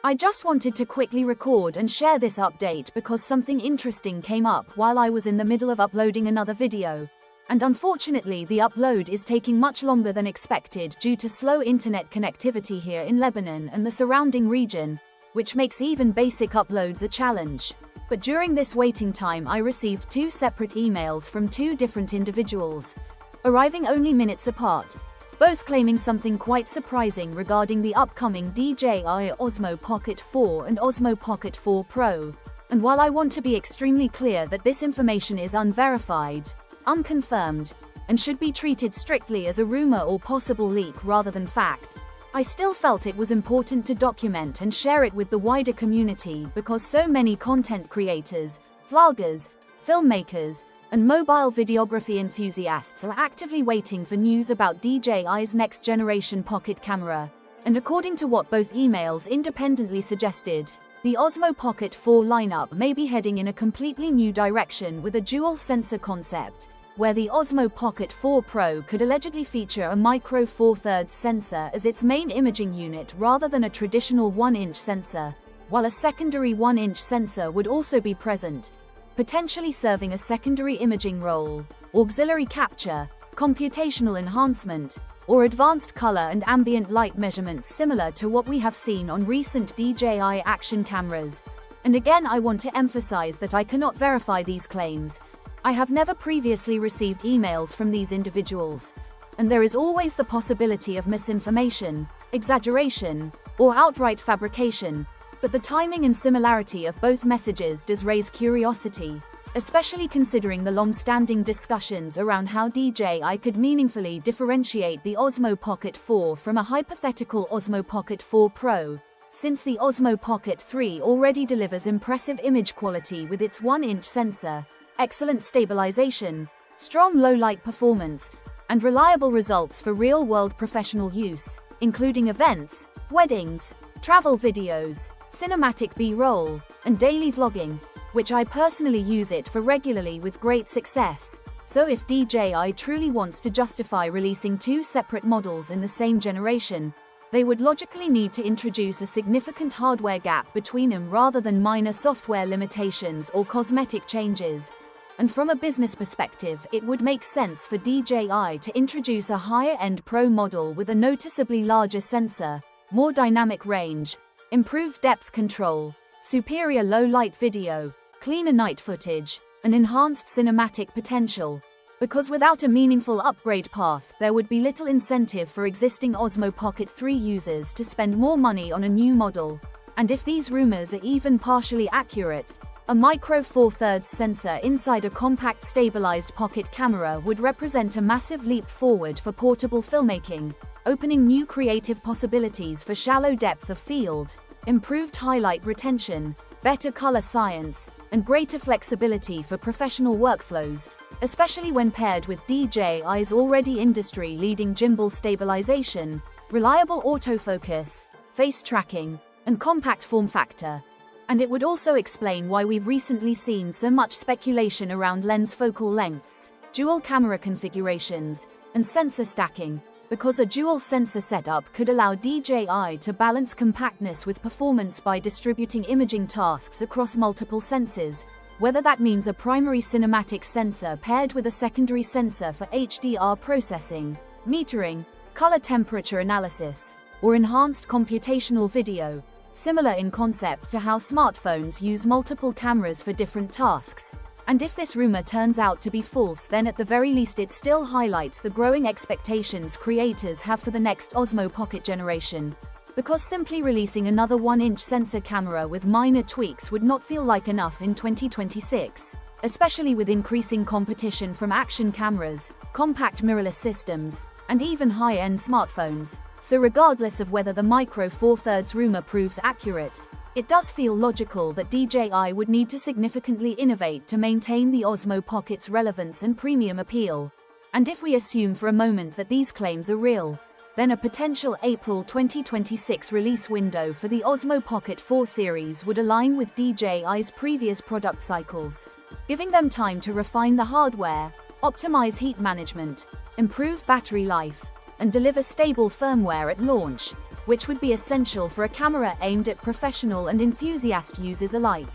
I just wanted to quickly record and share this update because something interesting came up while I was in the middle of uploading another video. And unfortunately the upload is taking much longer than expected due to slow internet connectivity here in Lebanon and the surrounding region, which makes even basic uploads a challenge. But during this waiting time I received 2 separate emails from 2 different individuals, arriving only minutes apart, both claiming something quite surprising regarding the upcoming DJI Osmo Pocket 4 and Osmo Pocket 4 Pro. And while I want to be extremely clear that this information is unverified, unconfirmed, and should be treated strictly as a rumor or possible leak rather than fact, I still felt it was important to document and share it with the wider community because so many content creators, vloggers, filmmakers, and mobile videography enthusiasts are actively waiting for news about DJI's next-generation pocket camera. And according to what both emails independently suggested, the Osmo Pocket 4 lineup may be heading in a completely new direction with a dual-sensor concept, where the Osmo Pocket 4 Pro could allegedly feature a micro four thirds sensor as its main imaging unit rather than a traditional 1-inch sensor, while a secondary 1-inch sensor would also be present, potentially serving a secondary imaging role, auxiliary capture, computational enhancement, or advanced color and ambient light measurements similar to what we have seen on recent DJI action cameras. And again, I want to emphasize that I cannot verify these claims. I have never previously received emails from these individuals, and there is always the possibility of misinformation, exaggeration, or outright fabrication. But the timing and similarity of both messages does raise curiosity, especially considering the long-standing discussions around how DJI could meaningfully differentiate the Osmo Pocket 4 from a hypothetical Osmo Pocket 4 Pro, since the Osmo Pocket 3 already delivers impressive image quality with its 1-inch sensor, excellent stabilization, strong low-light performance, and reliable results for real-world professional use, including events, weddings, travel videos, cinematic B-roll, and daily vlogging, which I personally use it for regularly with great success. So if DJI truly wants to justify releasing 2 separate models in the same generation, they would logically need to introduce a significant hardware gap between them rather than minor software limitations or cosmetic changes. And from a business perspective, it would make sense for DJI to introduce a higher-end Pro model with a noticeably larger sensor, more dynamic range, improved depth control, superior low-light video, cleaner night footage, and enhanced cinematic potential. Because without a meaningful upgrade path, there would be little incentive for existing Osmo Pocket 3 users to spend more money on a new model. And if these rumors are even partially accurate, a micro four thirds sensor inside a compact stabilized pocket camera would represent a massive leap forward for portable filmmaking, opening new creative possibilities for shallow depth of field, improved highlight retention, better color science, and greater flexibility for professional workflows, especially when paired with DJI's already industry-leading gimbal stabilization, reliable autofocus, face tracking, and compact form factor. And it would also explain why we've recently seen so much speculation around lens focal lengths, dual camera configurations, and sensor stacking, because a dual sensor setup could allow DJI to balance compactness with performance by distributing imaging tasks across multiple sensors, whether that means a primary cinematic sensor paired with a secondary sensor for HDR processing, metering, color temperature analysis, or enhanced computational video, similar in concept to how smartphones use multiple cameras for different tasks. And if this rumor turns out to be false, then at the very least it still highlights the growing expectations creators have for the next Osmo Pocket generation. Because simply releasing another 1-inch sensor camera with minor tweaks would not feel like enough in 2026, especially with increasing competition from action cameras, compact mirrorless systems, and even high-end smartphones. So regardless of whether the micro four thirds rumor proves accurate, it does feel logical that DJI would need to significantly innovate to maintain the Osmo Pocket's relevance and premium appeal. And if we assume for a moment that these claims are real, then a potential April 2026 release window for the Osmo Pocket 4 series would align with DJI's previous product cycles, giving them time to refine the hardware, optimize heat management, improve battery life, and deliver stable firmware at launch. which would be essential for a camera aimed at professional and enthusiast users alike.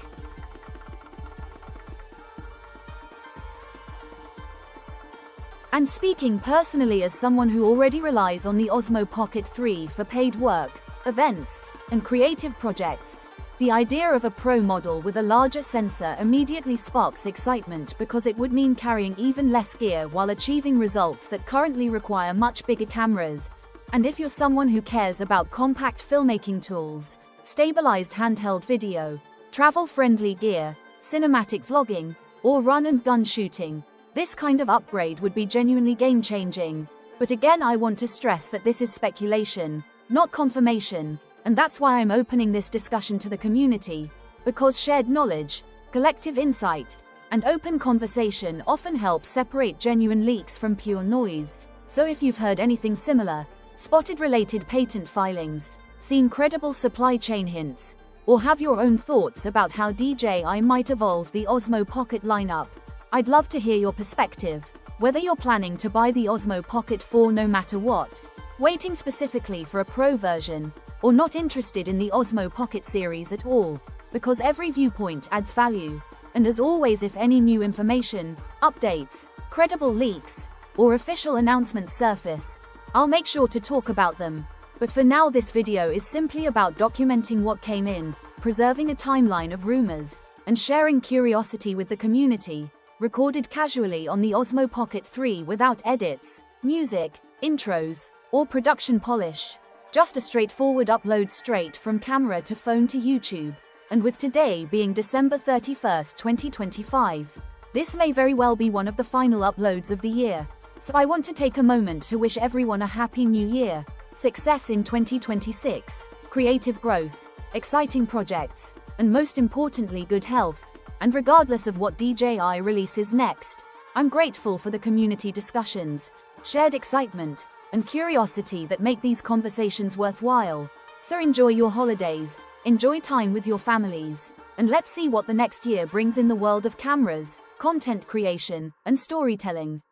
And speaking personally as someone who already relies on the Osmo Pocket 3 for paid work, events, and creative projects, the idea of a pro model with a larger sensor immediately sparks excitement because it would mean carrying even less gear while achieving results that currently require much bigger cameras. And if you're someone who cares about compact filmmaking tools, stabilized handheld video, travel-friendly gear, cinematic vlogging, or run-and-gun shooting, this kind of upgrade would be genuinely game-changing. But again, I want to stress that this is speculation, not confirmation, and that's why I'm opening this discussion to the community, because shared knowledge, collective insight, and open conversation often help separate genuine leaks from pure noise. So if you've heard anything similar, spotted related patent filings, seen credible supply chain hints, or have your own thoughts about how DJI might evolve the Osmo Pocket lineup, I'd love to hear your perspective, whether you're planning to buy the Osmo Pocket 4 no matter what, waiting specifically for a pro version, or not interested in the Osmo Pocket series at all, because every viewpoint adds value. And as always, if any new information, updates, credible leaks, or official announcements surface, I'll make sure to talk about them. But for now, this video is simply about documenting what came in, preserving a timeline of rumors, and sharing curiosity with the community, recorded casually on the Osmo Pocket 3 without edits, music, intros, or production polish. Just a straightforward upload straight from camera to phone to YouTube. And with today being December 31st, 2025, this may very well be one of the final uploads of the year. So I want to take a moment to wish everyone a happy new year, success in 2026, creative growth, exciting projects, and most importantly, good health. And regardless of what DJI releases next, I'm grateful for the community discussions, shared excitement, and curiosity that make these conversations worthwhile. So enjoy your holidays, enjoy time with your families, and let's see what the next year brings in the world of cameras, content creation, and storytelling.